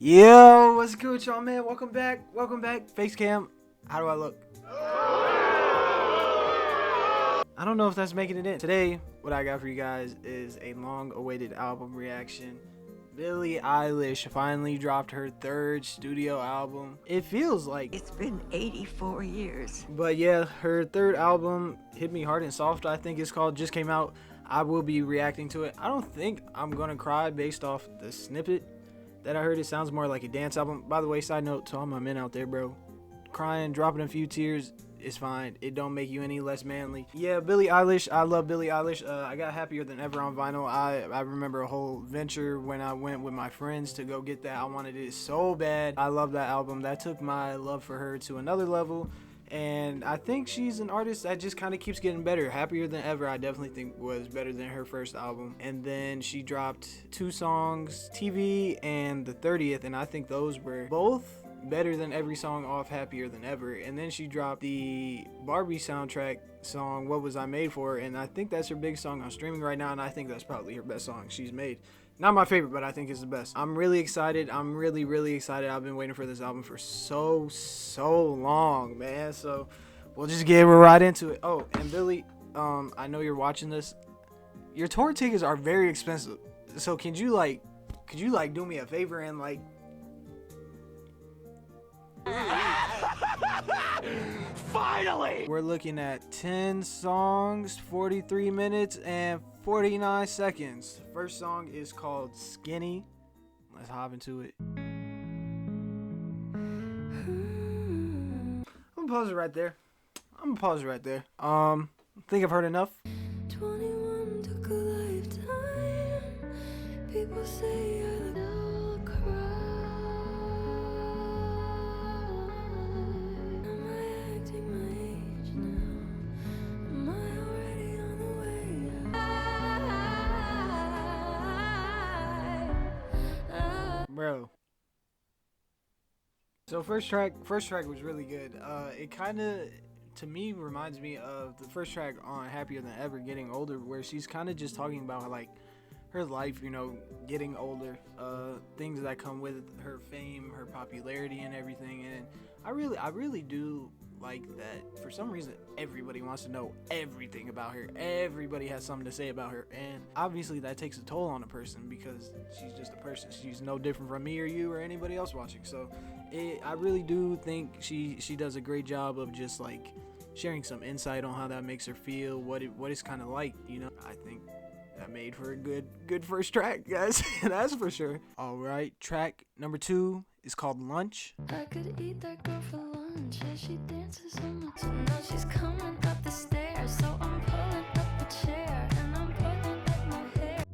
Yo, what's good with y'all, man? Welcome back. Face cam. How do I look? I don't know if that's making it in. Today, what I got for you guys is a long-awaited album reaction. Billie Eilish finally dropped her third studio album. It feels like It's been 84 years. But yeah, her third album, Hit Me Hard and Soft, I think it's called, just came out. I will be reacting to it. I don't think I'm gonna cry based off the snippet that I heard. It sounds more like a dance album. By the way, side note to all my men out there, bro. Crying, dropping a few tears is fine. It don't make you any less manly. Yeah, Billie Eilish. I love Billie Eilish. I got Happier Than Ever on vinyl. I remember a whole venture when I went with my friends to go get that. I wanted it so bad. I love that album. That took my love for her to another level. And I think she's an artist that just kind of keeps getting better. Happier Than Ever, I definitely think was better than her first album. And then she dropped 2 songs, TV and The 30th, and I think those were both better than every song off Happier Than Ever. And then she dropped the Barbie soundtrack song, What Was I Made For? And I think that's her big song on streaming right now, and I think that's probably her best song she's made. Not my favorite, but I think it's the best. I'm really excited. I'm really excited. I've been waiting for this album for so long, man. So we'll just get right into it. Oh, and Billy, I know you're watching this. Your tour tickets are very expensive. So could you do me a favor and like Finally! We're looking at 10 songs, 43 minutes, and 49 seconds. First song is called Skinny. Let's hop into it. I'm gonna pause it right there. Think I've heard enough. 21 took a lifetime. People say I will cry. Am I acting my age now? Am I already on the way? Bro. So first track was really good. It kind of, to me, reminds me of the first track on Happier Than Ever, Getting Older, where she's kind of just talking about like her life, you know, getting older, things that come with her fame, her popularity, and everything. And I really do like that. For some reason, everybody wants to know everything about her. Everybody has something to say about her, and obviously that takes a toll on a person because she's just a person. She's no different from me or you or anybody else watching. So I really do think she does a great job of just like sharing some insight on how that makes her feel, what it's kind of like, you know. I think that made for a good first track, guys. That's for sure. All right, track number 2 is called Lunch. I could eat that girl for lunch as she dances on my tongue. Now she's coming up the stairs, so I'm pulling up a chair and I'm pulling up my hair.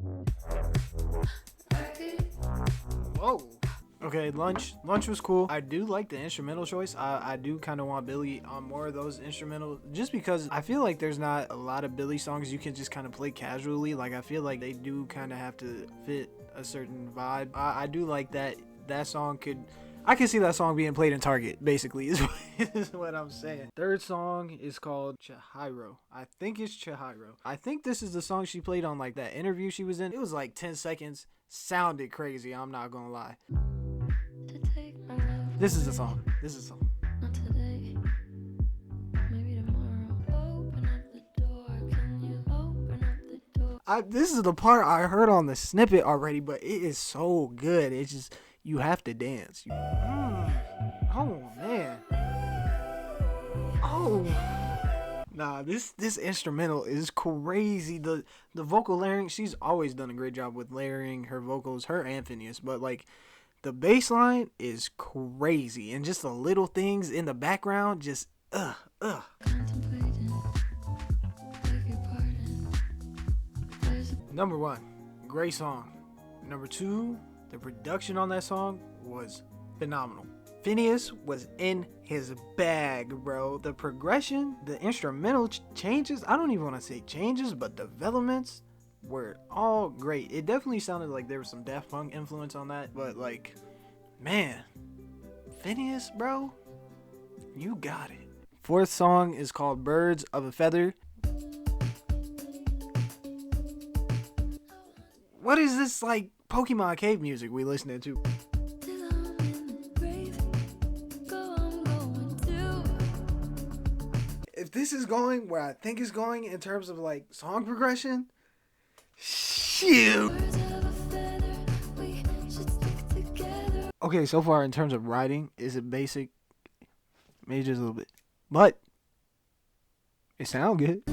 I could Whoa. Okay, Lunch was cool. I do like the instrumental choice. I do kind of want Billie on more of those instrumental, just because I feel like there's not a lot of Billie songs you can just kind of play casually. Like I feel like they do kind of have to fit a certain vibe. I do like that song I can see that song being played in Target, basically, is what I'm saying. Third song is called Chihiro. I think it's Chihiro. I think this is the song she played on like that interview she was in. It was like 10 seconds. Sounded crazy, I'm not gonna lie. to take my love. This is the song. Not today. Maybe tomorrow. Open up the door. Can you open up the door? This is the part I heard on the snippet already, but it is so good. It's just, you have to dance. Oh, man. Oh. Nah, this instrumental is crazy. The vocal layering, she's always done a great job with layering her vocals, her and Phineas, but like the bass line is crazy, and just the little things in the background, just Contemplating. Beg your pardon. There's a Number 1, great song. Number 2, the production on that song was phenomenal. Phineas was in his bag, bro. The progression, the instrumental changes, I don't even want to say changes, but developments were all great. It definitely sounded like there was some Daft Punk influence on that, but like, man, Phineas, bro, you got it. Fourth song is called Birds of a Feather. What is this like Pokemon cave music we listening to? Till I this is going where I think it's going in terms of like song progression, shoot. Okay, so far in terms of writing, is it basic? Maybe just a little bit, but it sounds good.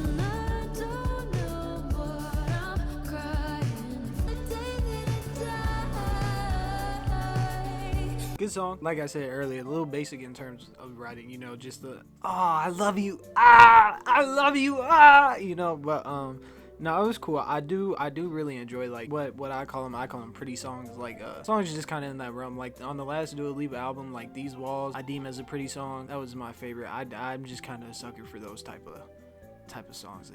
Good song. Like I said earlier, a little basic in terms of writing, you know, just the I love you, I love you, you know, but no, it was cool. I do really enjoy like what I call them pretty songs, like songs just kind of in that realm. Like on the last Dua Lipa album, like These Walls, I deem as a pretty song. That was my favorite. I'm just kind of a sucker for those type of songs.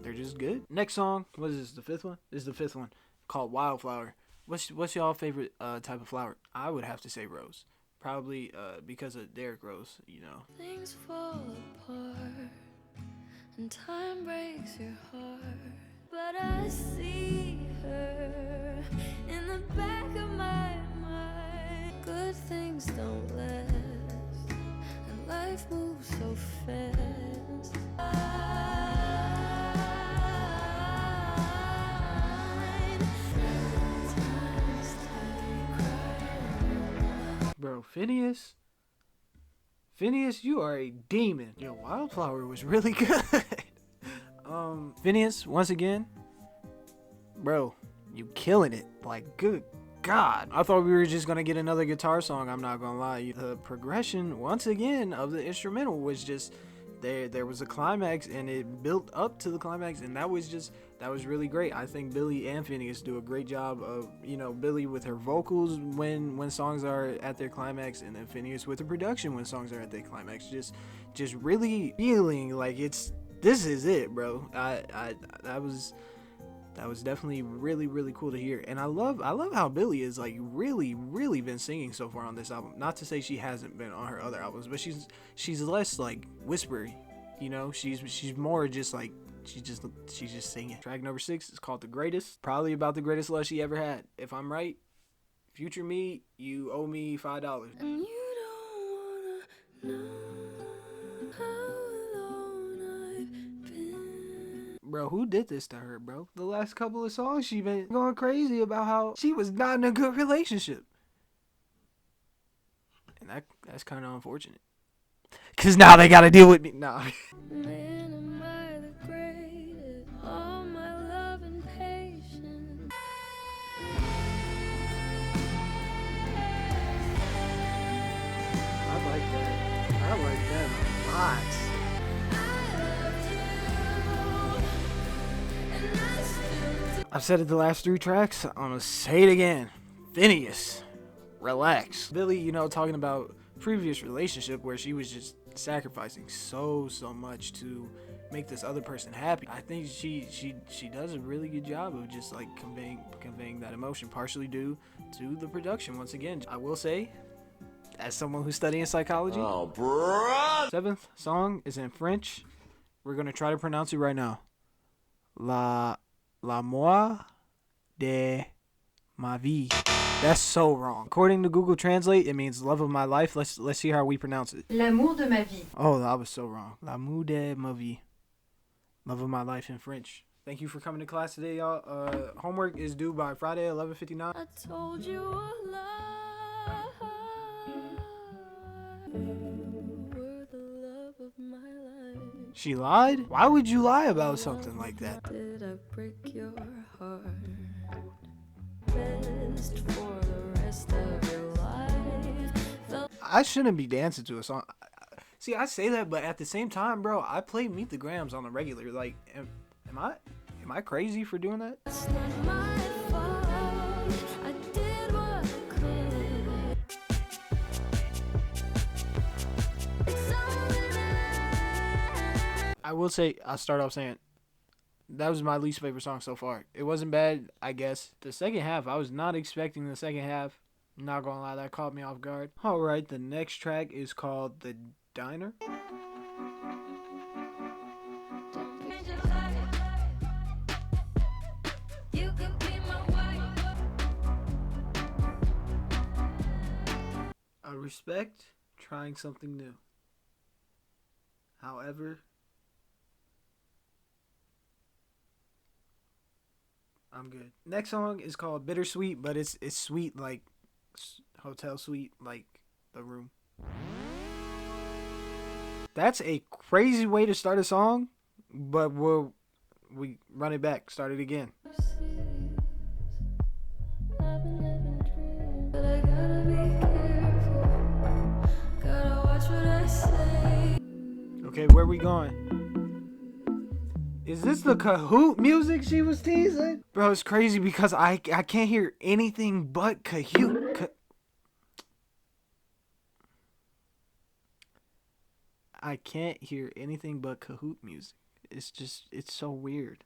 They're just good. Next song, what is this? The fifth one? This is the fifth one, called Wildflower. What's y'all favorite type of flower? I would have to say rose. Probably because of Derrick Rose, you know. Things fall apart and time breaks your heart, but I see her in the back of my mind. Good things don't last and life moves so fast. Bro, Phineas, you are a demon. Yo, Wildflower was really good. Phineas, once again, bro, you killing it. Like, good God. I thought we were just gonna get another guitar song, I'm not gonna lie. The progression, once again, of the instrumental was just, there was a climax, and it built up to the climax, and that was really great. I think Billie and Phineas do a great job of, you know, Billie with her vocals when songs are at their climax, and then Phineas with the production when songs are at their climax. Just really feeling like this is it, bro. That was definitely really cool to hear. And I love how Billie is like really been singing so far on this album. Not to say she hasn't been on her other albums, but she's less like whispery, you know. She's more just like she's just singing. Track number 6 is called The Greatest. Probably about the greatest love she ever had. If I'm right, future me, you owe me $5. And you don't wanna know how alone I've been. Bro, who did this to her, bro? The last couple of songs she been going crazy about how she was not in a good relationship. And that's kind of unfortunate. Cause now they gotta deal with me. Nah. Man, am I the greatest? All my love and patience. I like that a lot. I've said it the last 3 tracks. I'm gonna say it again. Phineas, relax. Billie, you know, talking about previous relationship where she was just sacrificing so much to make this other person happy. I think she does a really good job of just like conveying that emotion, partially due to the production. Once again, I will say, as someone who's studying psychology, Oh, bro. 7th song is in French. We're gonna try to pronounce it right now. L'amour de ma vie. That's so wrong. According to Google Translate, it means love of my life. Let's see how we pronounce it. L'amour de ma vie. Oh, that was so wrong. L'amour de ma vie. Love of my life in French. Thank you for coming to class today, y'all. Homework is due by Friday, 11:59. I told you a lie. You were the love of my life. She lied? Why would you lie about something like that? Did I break your heart? Best for the rest of your life. I shouldn't be dancing to a song. See, I say that, but at the same time, bro, I play Meet the Grams on the regular. Like, am I crazy for doing that? It's not my fault. I did what I could. It's all I will say, I'll start off saying, that was my least favorite song so far. It wasn't bad, I guess. The second half, I was not expecting the second half. Not gonna lie, that caught me off guard. Alright, the next track is called The Diner. You could be my wife. I respect trying something new. However, I'm good. Next song is called Bittersweet, but it's sweet like hotel suite, like the room. That's a crazy way to start a song, but we run it back, start it again. Okay, where we going? Is this the Kahoot music she was teasing? Bro, it's crazy because I can't hear anything but Kahoot. I can't hear anything but Kahoot music. It's so weird.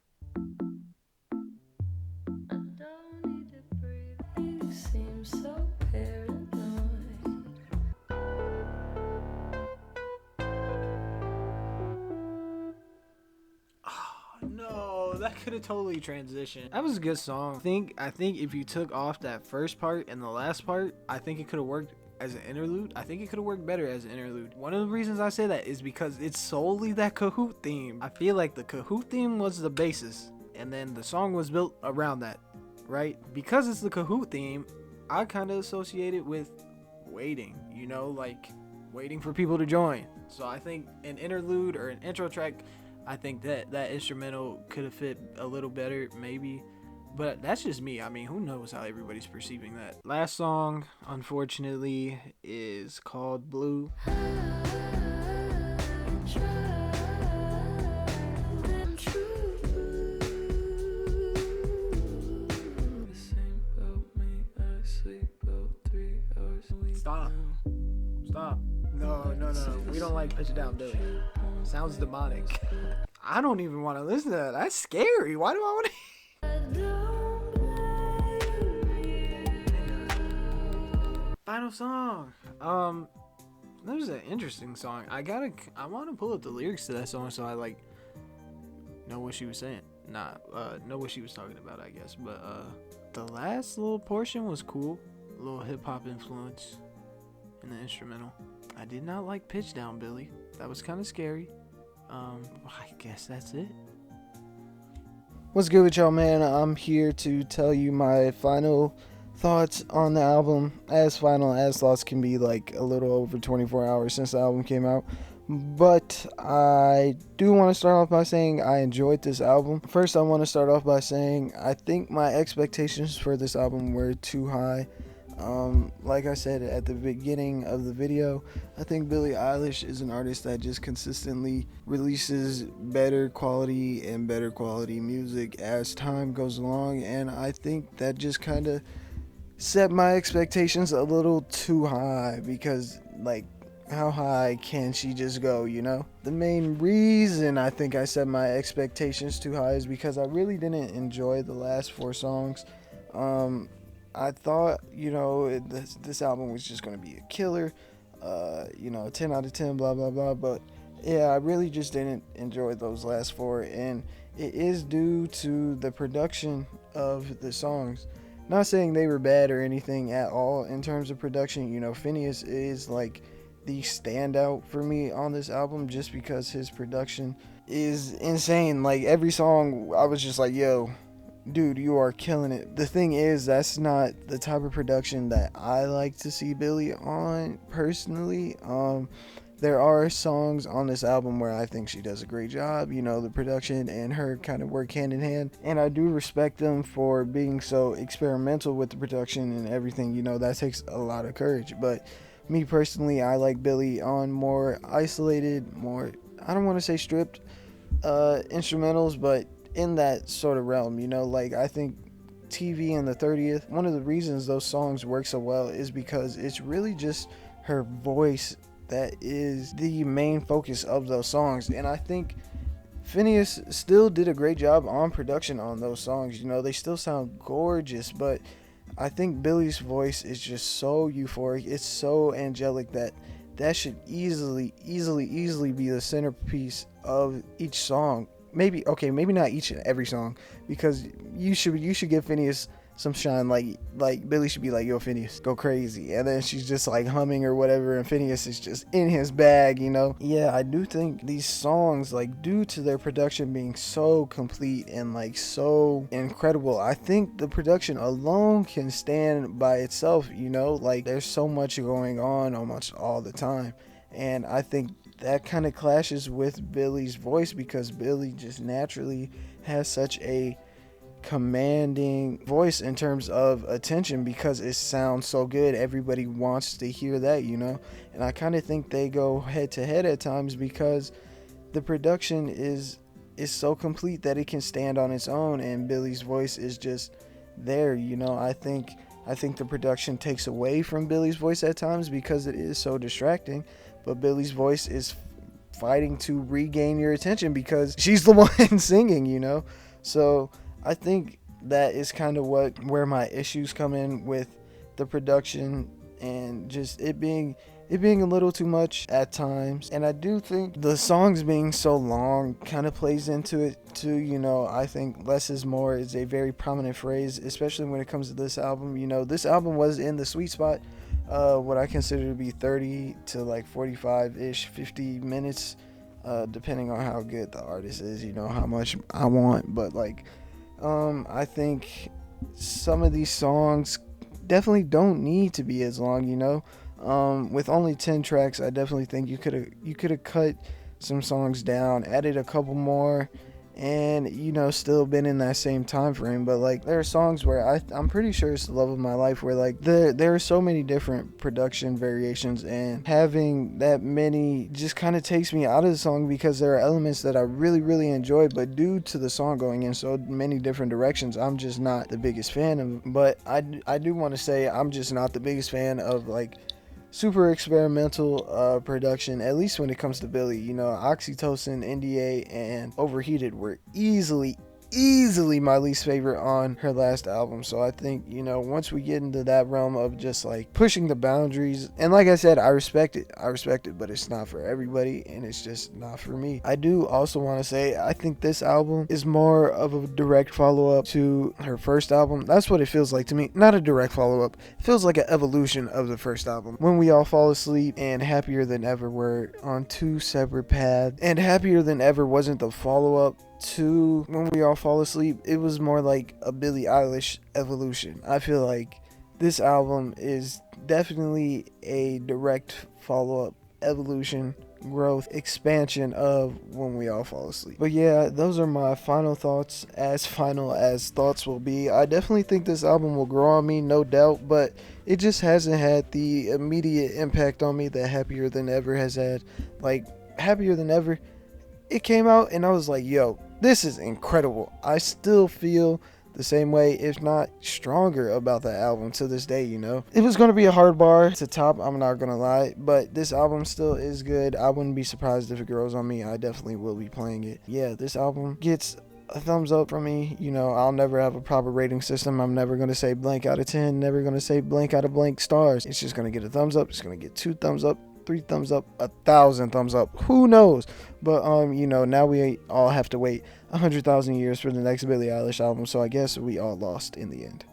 No, that could have totally transitioned. That was a good song. I think if you took off that first part and the last part, I think it could have worked as an interlude. I think it could have worked better as an interlude. One of the reasons I say that is because it's solely that Kahoot theme. I feel like the Kahoot theme was the basis, and then the song was built around that, right? Because it's the Kahoot theme, I kind of associate it with waiting, you know, like waiting for people to join. So I think an interlude or an intro track, I think that instrumental could have fit a little better, maybe. But that's just me. I mean, who knows how everybody's perceiving that. Last song, unfortunately, is called Blue. Stop. No. We don't like Pitch It Down, Billy. Sounds demonic. I don't even want to listen to that. That's scary. Why do I want to... Final song. That was an interesting song. I want to pull up the lyrics to that song so I like know what she was saying. Know what she was talking about, I guess. But the last little portion was cool. A little hip hop influence in the instrumental. I did not like Pitch Down, Billy. That was kind of scary. I guess that's it. What's good with y'all, man? I'm here to tell you my final thoughts on the album. As final as thoughts can be, like a little over 24 hours since the album came out. But I do want to start off by saying I enjoyed this album. First, I want to start off by saying I think my expectations for this album were too high. Like I said at the beginning of the video, I think Billie Eilish is an artist that just consistently releases better quality and better quality music as time goes along, and I think that just kind of set my expectations a little too high because, like, how high can she just go, you know? The main reason I think I set my expectations too high is because I really didn't enjoy the last 4 songs. I thought, you know, this album was just going to be a killer, 10 out of 10, blah, blah, blah. But, yeah, I really just didn't enjoy those last 4. And it is due to the production of the songs. Not saying they were bad or anything at all in terms of production. You know, Phineas is, like, the standout for me on this album just because his production is insane. Like, every song, I was just like, yo, dude, you are killing it. The thing is, that's not the type of production that I like to see Billie on personally. There are songs on this album where I think she does a great job. You know, the production and her kind of work hand in hand, and I do respect them for being so experimental with the production and everything. You know, that takes a lot of courage. But me personally, I like Billie on more isolated, more, I don't want to say stripped instrumentals, but in that sort of realm, you know. Like, I think TV and the 30th, one of the reasons those songs work so well is because it's really just her voice that is the main focus of those songs. And I think Phineas still did a great job on production on those songs. You know, they still sound gorgeous, but I think Billie's voice is just so euphoric. It's so angelic that should easily be the centerpiece of each song. Maybe not each and every song, because you should give Phineas some shine. Like Billie should be like, yo, Phineas, go crazy. And then she's just like humming or whatever, and Phineas is just in his bag, you know? Yeah, I do think these songs, like, due to their production being so complete and like so incredible, I think the production alone can stand by itself, you know? Like, there's so much going on almost all the time. And I think that kind of clashes with Billie's voice, because Billie just naturally has such a commanding voice in terms of attention, because it sounds so good. Everybody wants to hear that, you know? And I kind of think they go head to head at times, because the production is so complete that it can stand on its own, and Billie's voice is just there, you know? I think the production takes away from Billie's voice at times because it is so distracting, but Billie's voice is fighting to regain your attention because she's the one singing, you know? So I think that is kind of where my issues come in with the production, and just it being a little too much at times. And I do think the songs being so long kind of plays into it too, you know? I think less is more is a very prominent phrase, especially when it comes to this album. You know, this album was in the sweet spot, what I consider to be 30 to like 45-ish, 50 minutes, depending on how good the artist is, you know, how much I want. But like, I think some of these songs definitely don't need to be as long, you know? With only 10 tracks, I definitely think you could have cut some songs down, added a couple more, and, you know, still been in that same time frame. But like, there are songs where I'm pretty sure it's The Love of My Life, where like there are so many different production variations, and having that many just kind of takes me out of the song, because there are elements that I really, really enjoy, but due to the song going in so many different directions, I'm just not the biggest fan of. But I do want to say I'm just not the biggest fan of like super experimental production, at least when it comes to Billie. You know, Oxytocin, NDA, and Overheated were easily my least favorite on her last album. So I think, you know, once we get into that realm of just like pushing the boundaries, and like I said, I respect it, but it's not for everybody, and it's just not for me. I do also want to say I think this album is more of a direct follow-up to her first album. That's what it feels like to me. Not a direct follow-up. It feels like an evolution of the first album. When We All Fall Asleep and Happier Than Ever were on two separate paths, and Happier Than Ever wasn't the follow-up to When We All Fall Asleep. It was more like a Billie Eilish evolution. I feel like this album is definitely a direct follow-up, evolution, growth, expansion of When We All Fall Asleep. But yeah, those are my final thoughts, as final as thoughts will be. I definitely think this album will grow on me, no doubt, but it just hasn't had the immediate impact on me that Happier Than Ever has had. Like, Happier Than Ever, it came out and I was like, yo, this is incredible. I still feel the same way, if not stronger, about that album to this day, you know? It was going to be a hard bar to top, I'm not going to lie, but this album still is good. I wouldn't be surprised if it grows on me. I definitely will be playing it. Yeah, this album gets a thumbs up from me. You know, I'll never have a proper rating system. I'm never going to say blank out of 10, never going to say blank out of blank stars. It's just going to get a thumbs up. It's going to get 2 thumbs up, 3 thumbs up, 1,000 thumbs up. Who knows? But, you know, now we all have to wait 100,000 years for the next Billie Eilish album. So I guess we all lost in the end.